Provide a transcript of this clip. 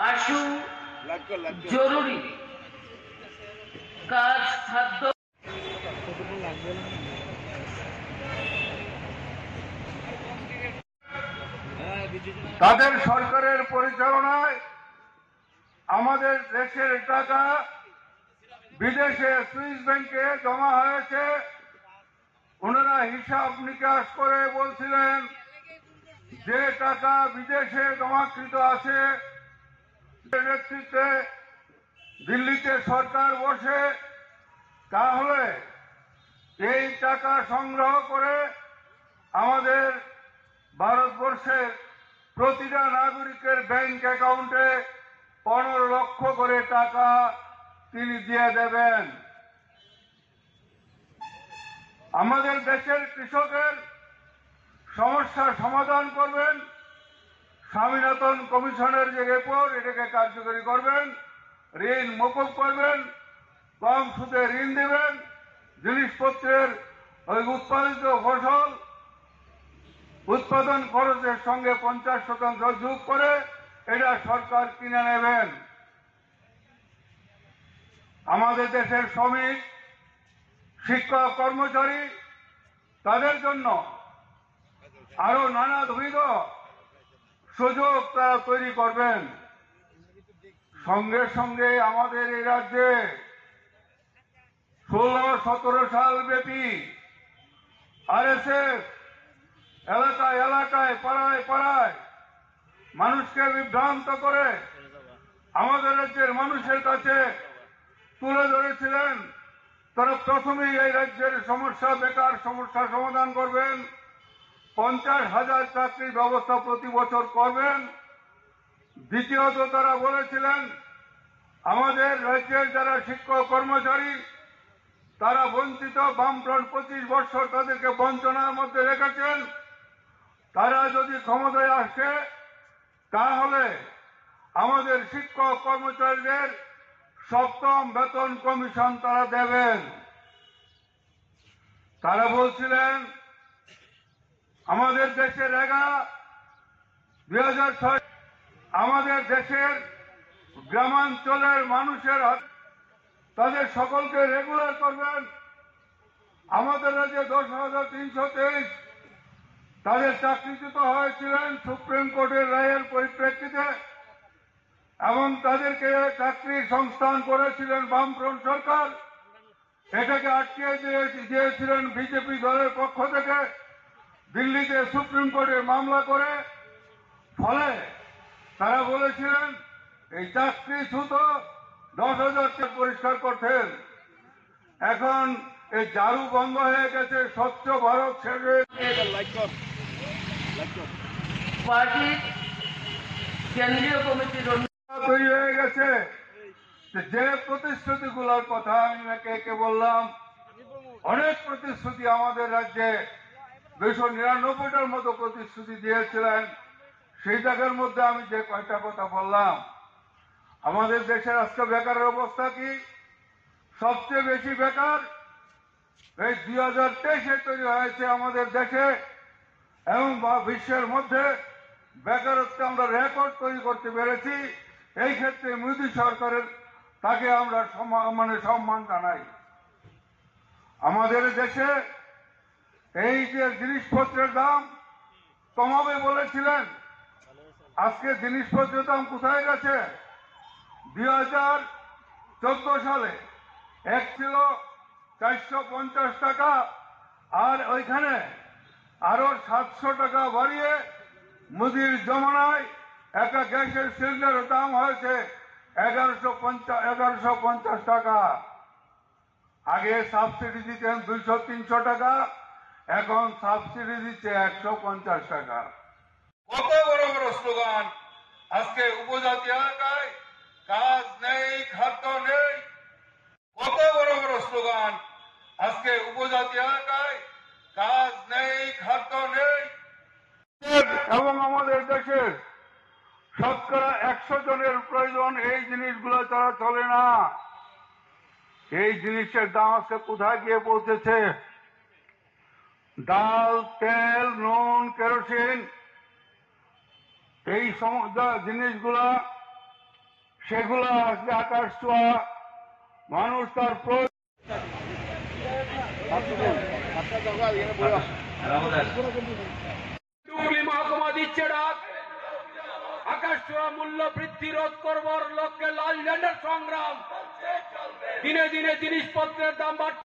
আশু জরুরি কাজ খাদ্য তাদের সরকারের পরিচালনায় আমাদের দেশের টাকা বিদেশে সুইস ব্যাংকে জমা হয়েছে। ওনারা হিসাব নিকাশ করে বলছিলেন যে টাকা বিদেশে জমাকৃত আছে, নেতৃত্বে দিল্লিতে সরকার বসে, তাহলে এই টাকা সংগ্রহ করে আমাদের ভারতবর্ষের প্রতিটা নাগরিকের ব্যাংক অ্যাকাউন্টে 15 লক্ষ করে টাকা তিনি দিয়ে দেবেন। আমাদের দেশের কৃষকের সমস্যার সমাধান করবেন। স্বামীনাথন কমিশনের যে রিপোর্ট, এটাকে কার্যকরী করবেন, ঋণ মকুব করবেন, কম সুদে ঋণ দেবেন, জিনিসপত্রের ওই উৎপাদিত ফসল উৎপাদন খরচের সঙ্গে 50% যোগ করে এটা সরকার কিনে নেবেন। আমাদের দেশের শ্রমিক, শিক্ষক, কর্মচারী, তাদের জন্য আরো নানাবিধ সুযোগ তারা তৈরি করবেন। সঙ্গে সঙ্গে আমাদের এই রাজ্যে 16-17 সাল ব্যাপী আরএসএস এলাকায় এলাকায়, পাড়ায় পাড়ায় মানুষকে বিভ্রান্ত করে আমাদের রাজ্যের মানুষের কাছে তুলে ধরেছিলেন তারা প্রথমেই এই রাজ্যের সমস্যা, বেকার সমস্যা সমাধান করবেন, 50,000 চাকরির ব্যবস্থা প্রতি বছর করবেন। দ্বিতীয়ত তারা বলেছিলেন আমাদের রাজ্যের যারা শিক্ষক কর্মচারী তারা বঞ্চিত, বামফ্রন্ট 25 বছর তাদেরকে বঞ্চনার মধ্যে রেখেছেন, তারা যদি ক্ষমতায় আসে তাহলে আমাদের শিক্ষক কর্মচারীদের 7ম বেতন কমিশন তারা দেবেন। তারা বলছিলেন আমাদের দেশের 2006 আমাদের দেশের গ্রামাঞ্চলের মানুষের তাদের সকলকে রেগুলার করবেন। আমাদের রাজ্যে 10,323 তাদের চাকরিচ্যুত হয়েছিলেন সুপ্রিম কোর্টের রায়ের পরিপ্রেক্ষিতে, এবং তাদেরকে চাকরির সংস্থান করেছিলেন বামফ্রন্ট সরকার। এটাকে আটকে দিয়েছিলেন বিজেপি দলের পক্ষ থেকে দিল্লিতে সুপ্রিম কোর্টে মামলা করে। ফলে তারা বলেছিলেন এই চাকরিচ্যুত 10,000 পরিষ্কার করতেন। এখন এই জারু বন্ধ হয়ে গেছে, স্বচ্ছ ভারত ছেড়ে পার্টির কেন্দ্রীয় কমিটির তৈরি হয়ে গেছে। যে প্রতিশ্রুতিগুলোর কথা আমি একে একে বললাম, অনেক প্রতিশ্রুতি আমাদের রাজ্যে 299টার মতো প্রতিশ্রুতি দিয়েছিলেন। সেই জায়গার মধ্যে আমি যে কয়টা কথা বললাম, আমাদের দেশের আজকে বেকারের অবস্থা কি? সবচেয়ে বেশি বেকার এই 2023-এ তৈরি হয়েছে আমাদের দেশে, এবং বিশ্বের মধ্যে বেকারত্বে আমরা রেকর্ড তৈরি করতে পেরেছি। এই ক্ষেত্রে মোদী সরকারের তাকে আমরা সম্মান জানাই। আমাদের দেশে এই যে জিনিসপত্রের দাম কমাবে বলেছিলেন, আজকে জিনিসপত্রের দাম কোথায় গেছে? 2014 সালে এক ছিল 450 টাকা, আর ওইখানে আরো 700 টাকা বাড়িয়ে মোদির জমানায় একটা গ্যাসের সিলিন্ডারের দাম হয়েছে 1150 টাকা। আগে সাবসিডি দিতেন 200-300 টাকা, এখন সাবসিডি দিচ্ছে 150 টাকা। কত বড় বড় স্লোগান! আজকে উপজাতি এলাকায় কাজ নেই, খাদ্য নেই। কত বড় বড় স্লোগান! আজকে উপজাতি এলাকায় কাজ নেই, খাদ্য নেই। এবং আমাদের দেশের 100 জনের প্রয়োজন এই জিনিসগুলো ছাড়া চলে না। এই জিনিসের দাম আজকে কোথায় গিয়ে পৌঁছেছে? ডাল, তেল, নুন, কেরোসিন, এই সমস্ত জিনিসগুলা সেগুলো আজকে আকাশ ছোঁয়া। মানুষ তার হুগলি মহকুমা দিচ্ছে ডাক, আকাশ ছোঁয়া মূল্য বৃদ্ধি রোধ করবার লক্ষ্যে লাল ঝান্ডার সংগ্রাম। দিনে দিনে জিনিসপত্রের দাম বাড়ছে।